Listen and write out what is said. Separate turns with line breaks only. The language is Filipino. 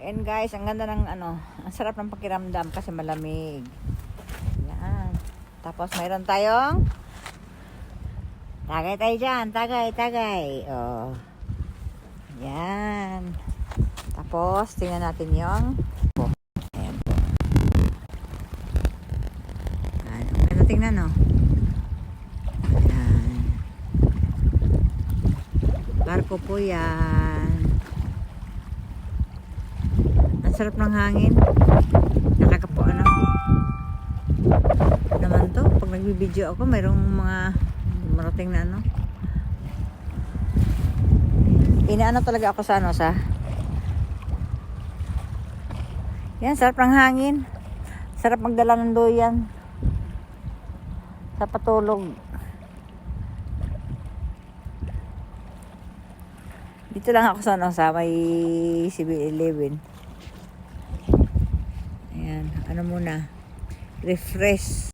And guys, ang ganda ng ano, ang sarap ng pakiramdam kasi malamig. Yan. Tapos mayroon tayong tagay tayo dyan. Tagay. Oh. Yan. Tapos, tingnan natin yung ayan po. Ayan. Ang ganda tingnan, no? Ayan. Barko po yan. Ang sarap ng hangin. Nakakapo, ano? Naman to, pag nagbibideo ako, mayroong mga marating na ano. Inaano talaga ako sa ano, sa yan, sarap ng hangin. Sarap magdala ng duyan sa patulog. Dito lang ako sa ano, sa may CB11. Ayan, ano muna, refresh.